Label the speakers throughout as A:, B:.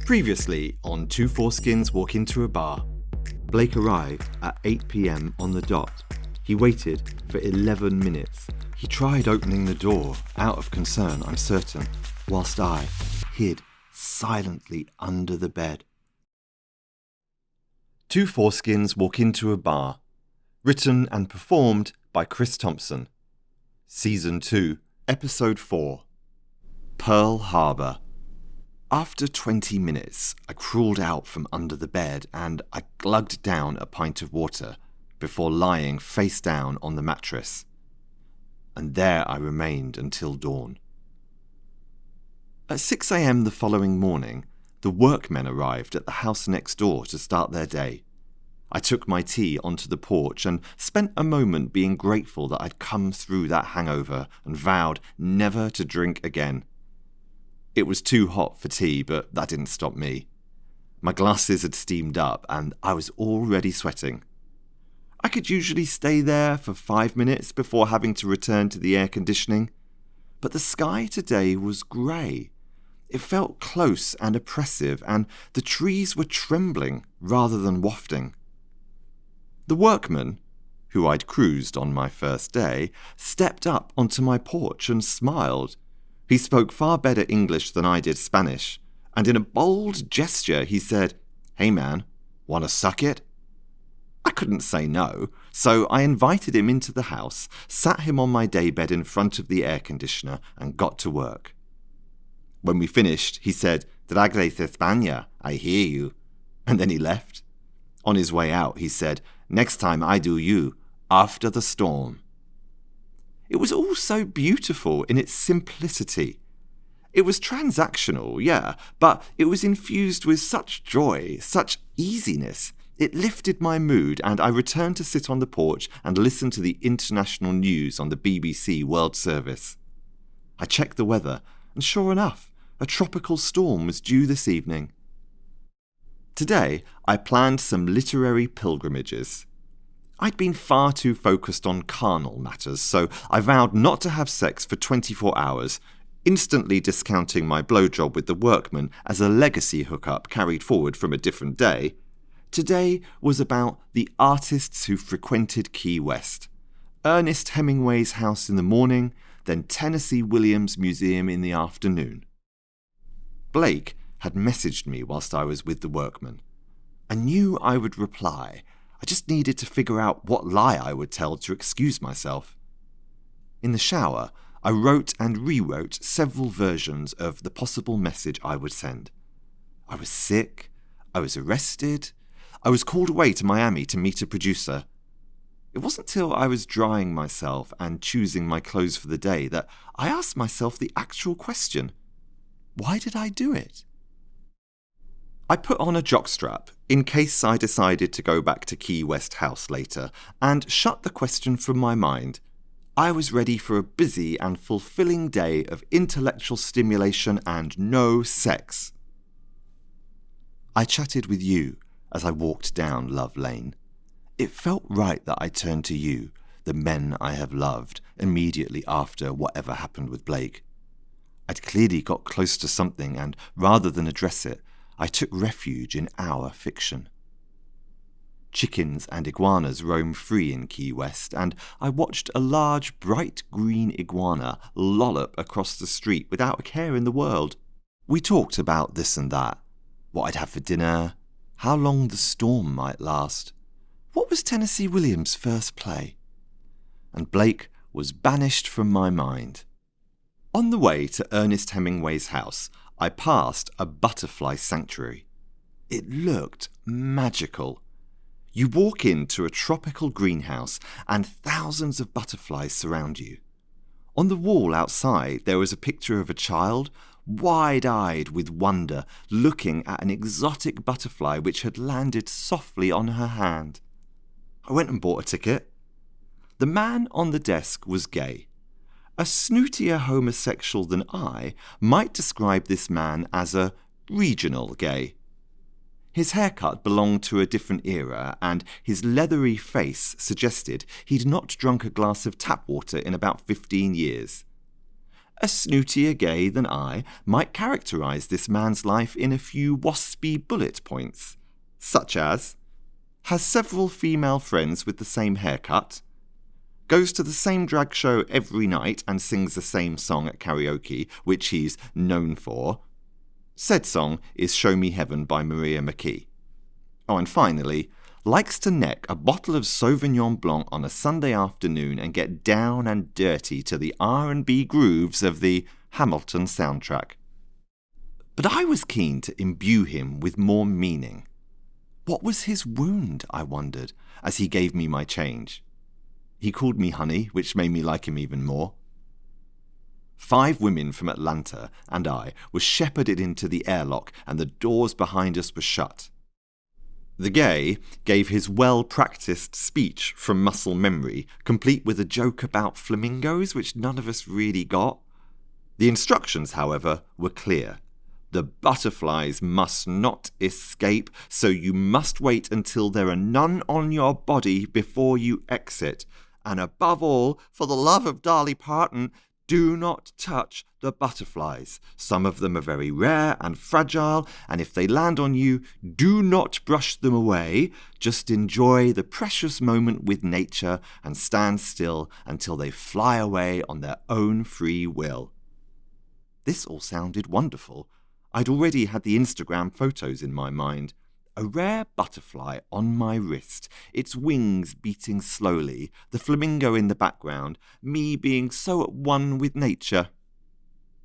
A: Previously on Two Foreskins Walk Into a Bar. Blake arrived at 8 p.m. on the dot. He waited for 11 minutes. He tried opening the door, out of concern, I'm certain, whilst I hid silently under the bed. Two Foreskins Walk Into a Bar. Written and performed by Chris Thompson. Season 2, Episode 4. Pearl Harbour. After 20 minutes, I crawled out from under the bed and I glugged down a pint of water before lying face down on the mattress. And there I remained until dawn. At 6 a.m. the following morning, the workmen arrived at the house next door to start their day. I took my tea onto the porch and spent a moment being grateful that I'd come through that hangover and vowed never to drink again. It was too hot for tea, but that didn't stop me. My glasses had steamed up and I was already sweating. I could usually stay there for 5 minutes before having to return to the air conditioning, but the sky today was grey. It felt close and oppressive, and the trees were trembling rather than wafting. The workman, who I'd cruised on my first day, stepped up onto my porch and smiled. He spoke far better English than I did Spanish, and in a bold gesture he said, "Hey man, wanna suck it?" I couldn't say no, so I invited him into the house, sat him on my daybed in front of the air conditioner, and got to work. When we finished, he said, "Dragres España, I hear you," and then he left. On his way out, he said, "Next time I do you, after the storm." It was all so beautiful in its simplicity. It was transactional, yeah, but it was infused with such joy, such easiness. It lifted my mood, and I returned to sit on the porch and listen to the international news on the BBC World Service. I checked the weather, and sure enough, a tropical storm was due this evening. Today, I planned some literary pilgrimages. I'd been far too focused on carnal matters, so I vowed not to have sex for 24 hours, instantly discounting my blowjob with the workman as a legacy hookup carried forward from a different day. Today was about the artists who frequented Key West. Ernest Hemingway's house in the morning, then Tennessee Williams Museum in the afternoon. Blake had messaged me whilst I was with the workman. I knew I would reply. I just needed to figure out what lie I would tell to excuse myself. In the shower, I wrote and rewrote several versions of the possible message I would send. I was sick. I was arrested. I was called away to Miami to meet a producer. It wasn't till I was drying myself and choosing my clothes for the day that I asked myself the actual question. Why did I do it? I put on a jockstrap in case I decided to go back to Key West House later and shut the question from my mind. I was ready for a busy and fulfilling day of intellectual stimulation and no sex. I chatted with you as I walked down Love Lane. It felt right that I turned to you, the men I have loved, immediately after whatever happened with Blake. I'd clearly got close to something, and rather than address it, I took refuge in our fiction. Chickens and iguanas roam free in Key West, and I watched a large, bright green iguana lollop across the street without a care in the world. We talked about this and that, what I'd have for dinner, how long the storm might last, what was Tennessee Williams' first play, and Blake was banished from my mind. On the way to Ernest Hemingway's house, I passed a butterfly sanctuary. It looked magical. You walk into a tropical greenhouse and thousands of butterflies surround you. On the wall outside there was a picture of a child, wide-eyed with wonder, looking at an exotic butterfly which had landed softly on her hand. I went and bought a ticket. The man on the desk was gay. A snootier homosexual than I might describe this man as a regional gay. His haircut belonged to a different era, and his leathery face suggested he'd not drunk a glass of tap water in about 15 years. A snootier gay than I might characterise this man's life in a few waspy bullet points, such as: has several female friends with the same haircut, goes to the same drag show every night and sings the same song at karaoke, which he's known for. Said song is Show Me Heaven by Maria McKee. Oh, and finally, likes to neck a bottle of Sauvignon Blanc on a Sunday afternoon and get down and dirty to the R&B grooves of the Hamilton soundtrack. But I was keen to imbue him with more meaning. What was his wound, I wondered, as he gave me my change? He called me honey, which made me like him even more. 5 women from Atlanta and I were shepherded into the airlock, and the doors behind us were shut. The gay gave his well-practiced speech from muscle memory, complete with a joke about flamingos, which none of us really got. The instructions, however, were clear. The butterflies must not escape, so you must wait until there are none on your body before you exit. And above all, for the love of Dolly Parton, do not touch the butterflies. Some of them are very rare and fragile, and if they land on you, do not brush them away. Just enjoy the precious moment with nature and stand still until they fly away on their own free will. This all sounded wonderful. I'd already had the Instagram photos in my mind. A rare butterfly on my wrist, its wings beating slowly, the flamingo in the background, me being so at one with nature.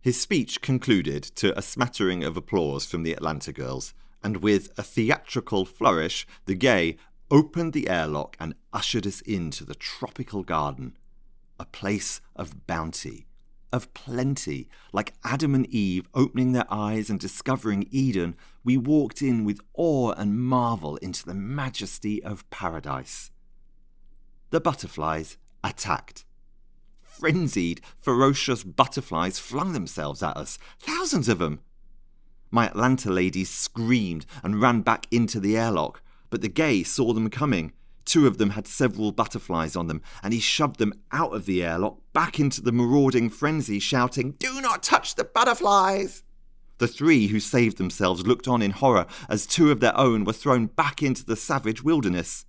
A: His speech concluded to a smattering of applause from the Atlanta girls, and with a theatrical flourish, the gay opened the airlock and ushered us into the tropical garden, a place of bounty, of plenty. Like Adam and Eve opening their eyes and discovering Eden, we walked in with awe and marvel into the majesty of paradise. The butterflies attacked. Frenzied, ferocious butterflies flung themselves at us, thousands of them. My Atlanta ladies screamed and ran back into the airlock, but the gay saw them coming. 2 of them had several butterflies on them, and he shoved them out of the airlock back into the marauding frenzy, shouting, "Do not touch the butterflies!" The 3 who saved themselves looked on in horror as 2 of their own were thrown back into the savage wilderness.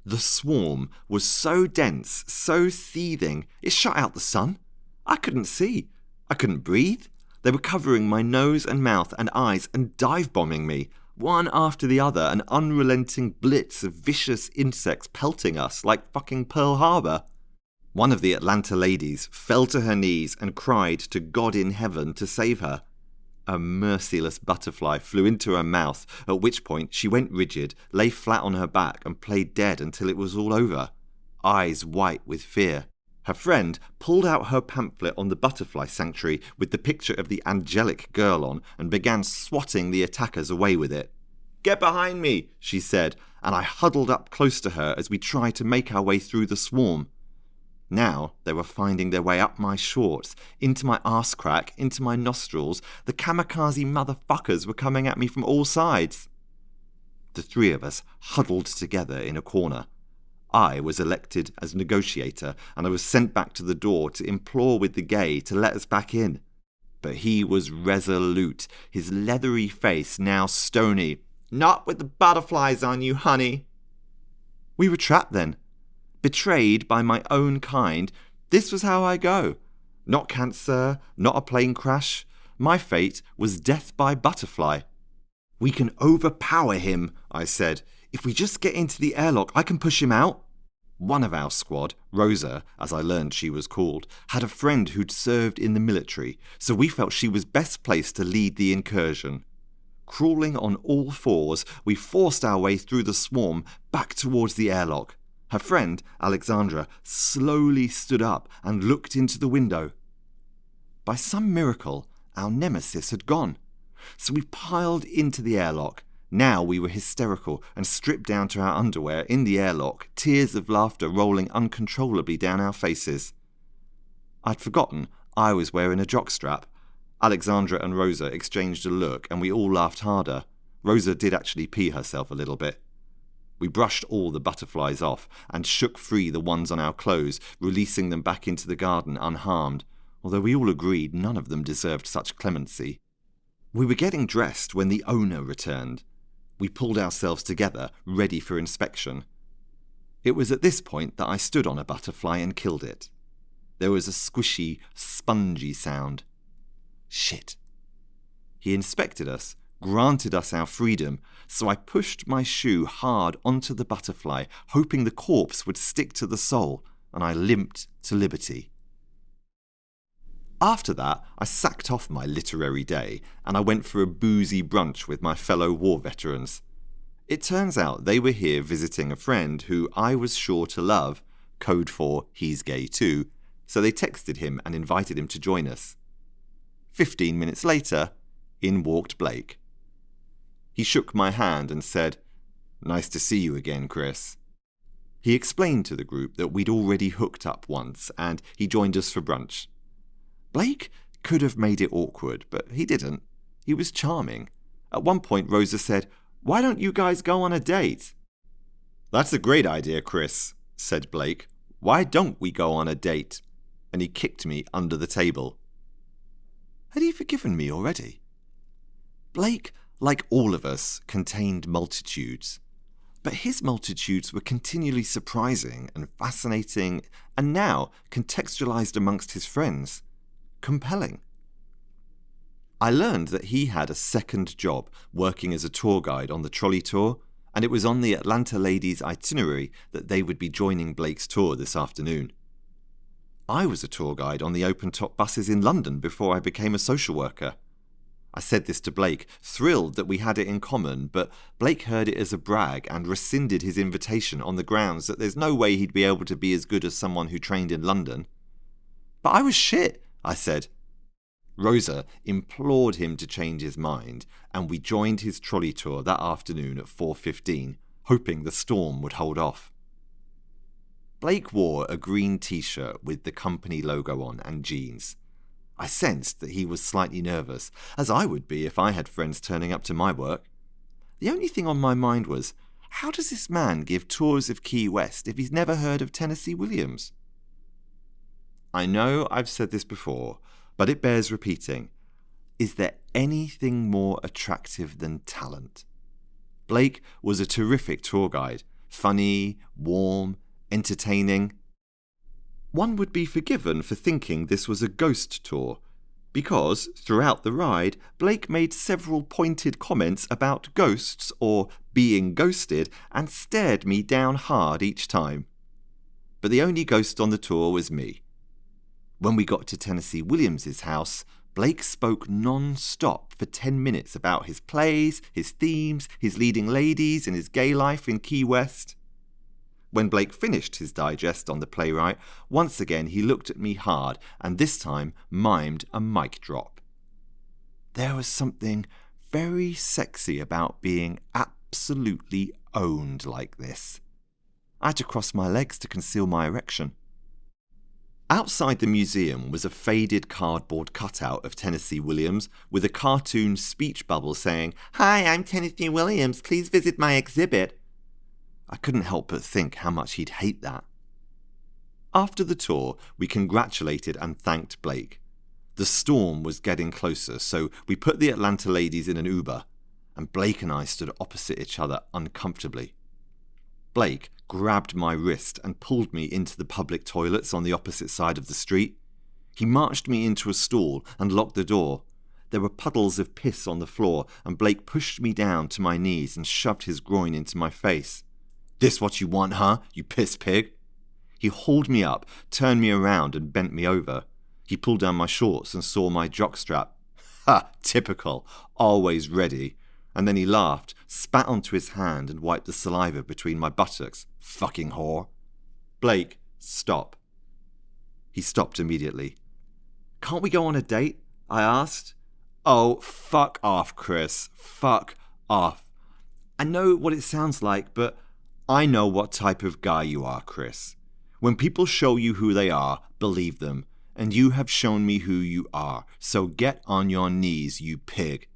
A: The swarm was so dense, so seething, it shut out the sun. I couldn't see. I couldn't breathe. They were covering my nose and mouth and eyes and dive-bombing me. One after the other, an unrelenting blitz of vicious insects pelting us like fucking Pearl Harbour. One of the Atlanta ladies fell to her knees and cried to God in heaven to save her. A merciless butterfly flew into her mouth, at which point she went rigid, lay flat on her back and played dead until it was all over, eyes white with fear. Her friend pulled out her pamphlet on the butterfly sanctuary with the picture of the angelic girl on and began swatting the attackers away with it. "Get behind me," she said, and I huddled up close to her as we tried to make our way through the swarm. Now they were finding their way up my shorts, into my arse crack, into my nostrils. The kamikaze motherfuckers were coming at me from all sides. The 3 of us huddled together in a corner. I was elected as negotiator, and I was sent back to the door to implore with the gay to let us back in. But he was resolute, his leathery face now stony. "Not with the butterflies on you, honey." We were trapped then. Betrayed by my own kind. This was how I go. Not cancer, not a plane crash. My fate was death by butterfly. "We can overpower him," I said. "If we just get into the airlock, I can push him out." One of our squad, Rosa, as I learned she was called, had a friend who'd served in the military, so we felt she was best placed to lead the incursion. Crawling on all 4s, we forced our way through the swarm back towards the airlock. Her friend, Alexandra, slowly stood up and looked into the window. By some miracle, our nemesis had gone, so we piled into the airlock. Now we were hysterical and stripped down to our underwear in the airlock, tears of laughter rolling uncontrollably down our faces. I'd forgotten I was wearing a jockstrap. Alexandra and Rosa exchanged a look and we all laughed harder. Rosa did actually pee herself a little bit. We brushed all the butterflies off and shook free the ones on our clothes, releasing them back into the garden unharmed. although we all agreed none of them deserved such clemency. We were getting dressed when the owner returned. We pulled ourselves together, ready for inspection. It was at this point that I stood on a butterfly and killed it. There was a squishy, spongy sound. Shit. He inspected us, granted us our freedom, so I pushed my shoe hard onto the butterfly, hoping the corpse would stick to the sole, and I limped to liberty. After that, I sacked off my literary day, and I went for a boozy brunch with my fellow war veterans. It turns out they were here visiting a friend who I was sure to love, code for he's gay too, so they texted him and invited him to join us. 15 minutes later, in walked Blake. He shook my hand and said, "Nice to see you again, Chris." He explained to the group that we'd already hooked up once, and he joined us for brunch. Blake could have made it awkward, but he didn't. He was charming. At one point, Rosa said, "Why don't you guys go on a date?" "That's a great idea, Chris," said Blake. "Why don't we go on a date?" And he kicked me under the table. Had he forgiven me already? Blake, like all of us, contained multitudes. But his multitudes were continually surprising and fascinating, and now, contextualized amongst his friends, compelling. I learned that he had a second job working as a tour guide on the trolley tour, and it was on the Atlanta ladies' itinerary that they would be joining Blake's tour this afternoon. I was a tour guide on the open-top buses in London before I became a social worker. I said this to Blake, thrilled that we had it in common, but Blake heard it as a brag and rescinded his invitation on the grounds that there's no way he'd be able to be as good as someone who trained in London. "But I was shit," I said. Rosa implored him to change his mind, and we joined his trolley tour that afternoon at 4:15, hoping the storm would hold off. Blake wore a green t-shirt with the company logo on and jeans. I sensed that he was slightly nervous, as I would be if I had friends turning up to my work. The only thing on my mind was, how does this man give tours of Key West if he's never heard of Tennessee Williams? I know I've said this before, but it bears repeating. Is there anything more attractive than talent? Blake was a terrific tour guide, funny, warm, entertaining. One would be forgiven for thinking this was a ghost tour, because throughout the ride, Blake made several pointed comments about ghosts or being ghosted and stared me down hard each time. But the only ghost on the tour was me. When we got to Tennessee Williams's house, Blake spoke non-stop for 10 minutes about his plays, his themes, his leading ladies, and his gay life in Key West. When Blake finished his digest on the playwright, once again he looked at me hard and this time mimed a mic drop. There was something very sexy about being absolutely owned like this. I had to cross my legs to conceal my erection. Outside the museum was a faded cardboard cutout of Tennessee Williams with a cartoon speech bubble saying, "Hi, I'm Tennessee Williams, please visit my exhibit." I couldn't help but think how much he'd hate that. After the tour, we congratulated and thanked Blake. The storm was getting closer, so we put the Atlanta ladies in an Uber, and Blake and I stood opposite each other uncomfortably. Blake grabbed my wrist and pulled me into the public toilets on the opposite side of the street. He marched me into a stall and locked the door. There were puddles of piss on the floor, and Blake pushed me down to my knees and shoved his groin into my face. "This what you want, huh, you piss pig?" He hauled me up, turned me around and bent me over. He pulled down my shorts and saw my jockstrap. Ha, typical, always ready. And then he laughed, spat onto his hand and wiped the saliva between my buttocks. Fucking whore. "Blake, stop." He stopped immediately. "Can't we go on a date?" I asked. "Oh, fuck off, Chris. Fuck off. I know what it sounds like, but I know what type of guy you are, Chris. When people show you who they are, believe them, and you have shown me who you are, so get on your knees, you pig."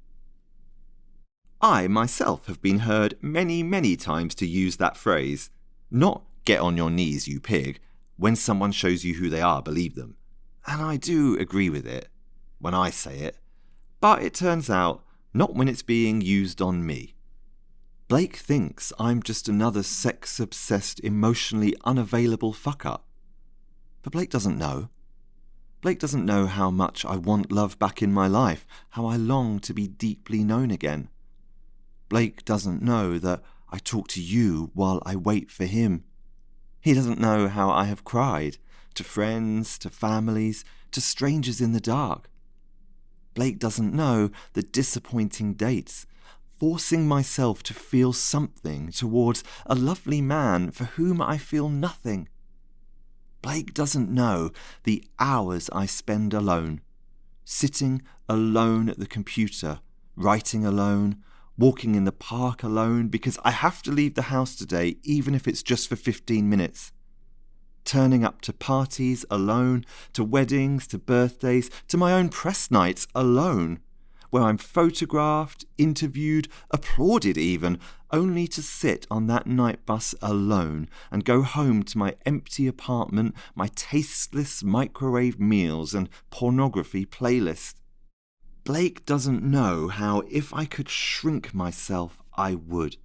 A: I myself have been heard many, many times to use that phrase, not "get on your knees, you pig," when someone shows you who they are, believe them. And I do agree with it when I say it, but it turns out not when it's being used on me. Blake thinks I'm just another sex-obsessed, emotionally unavailable fuck-up. But Blake doesn't know. Blake doesn't know how much I want love back in my life, how I long to be deeply known again. Blake doesn't know that I talk to you while I wait for him. He doesn't know how I have cried, to friends, to families, to strangers in the dark. Blake doesn't know the disappointing dates, forcing myself to feel something towards a lovely man for whom I feel nothing. Blake doesn't know the hours I spend alone, sitting alone at the computer, writing alone, walking in the park alone because I have to leave the house today even if it's just for 15 minutes. Turning up to parties alone, to weddings, to birthdays, to my own press nights alone, where I'm photographed, interviewed, applauded even, only to sit on that night bus alone and go home to my empty apartment, my tasteless microwave meals and pornography playlist. Blake doesn't know how if I could shrink myself, I would.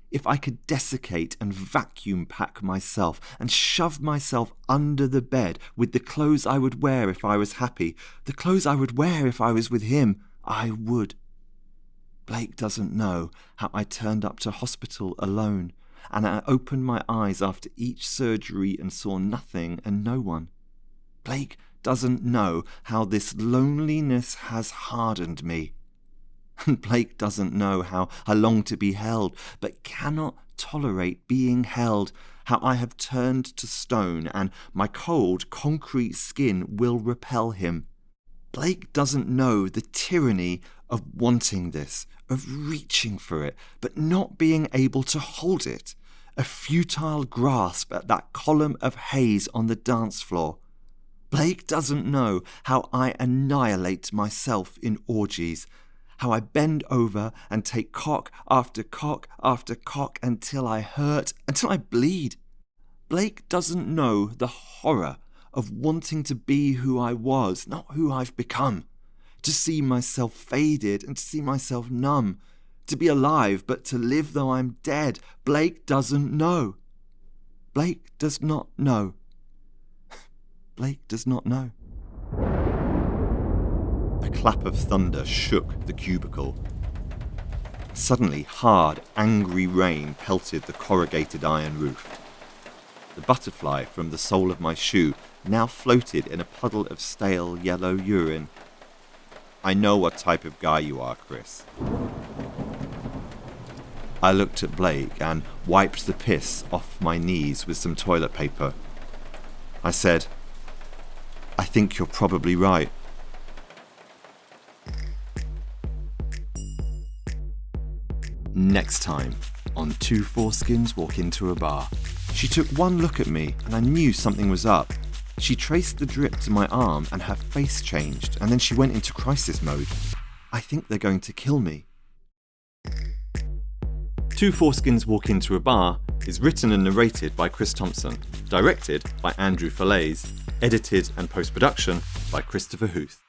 A: If I could desiccate and vacuum pack myself and shove myself under the bed with the clothes I would wear if I was happy, the clothes I would wear if I was with him, I would. Blake doesn't know how I turned up to hospital alone and I opened my eyes after each surgery and saw nothing and no one. Blake doesn't know how this loneliness has hardened me. And Blake doesn't know how I long to be held, but cannot tolerate being held, how I have turned to stone and my cold, concrete skin will repel him. Blake doesn't know the tyranny of wanting this, of reaching for it, but not being able to hold it, a futile grasp at that column of haze on the dance floor. Blake doesn't know how I annihilate myself in orgies, how I bend over and take cock after cock after cock until I hurt, until I bleed. Blake doesn't know the horror of wanting to be who I was, not who I've become. To see myself faded and to see myself numb. To be alive but to live though I'm dead. Blake doesn't know. Blake does not know. Blake does not know. A clap of thunder shook the cubicle. Suddenly, hard, angry rain pelted the corrugated iron roof. The butterfly from the sole of my shoe now floated in a puddle of stale yellow urine. I know what type of guy you are, Chris. I looked at Blake and wiped the piss off my knees with some toilet paper. I said, I think you're probably right. Next time, on Two Foreskins Walk Into a Bar. She took one look at me and I knew something was up. She traced the drip to my arm and her face changed, and then she went into crisis mode. I think they're going to kill me. Two Foreskins Walk Into a Bar is written and narrated by Chris Thompson, directed by Andrew Falaise, edited and post-production by Christopher Huth.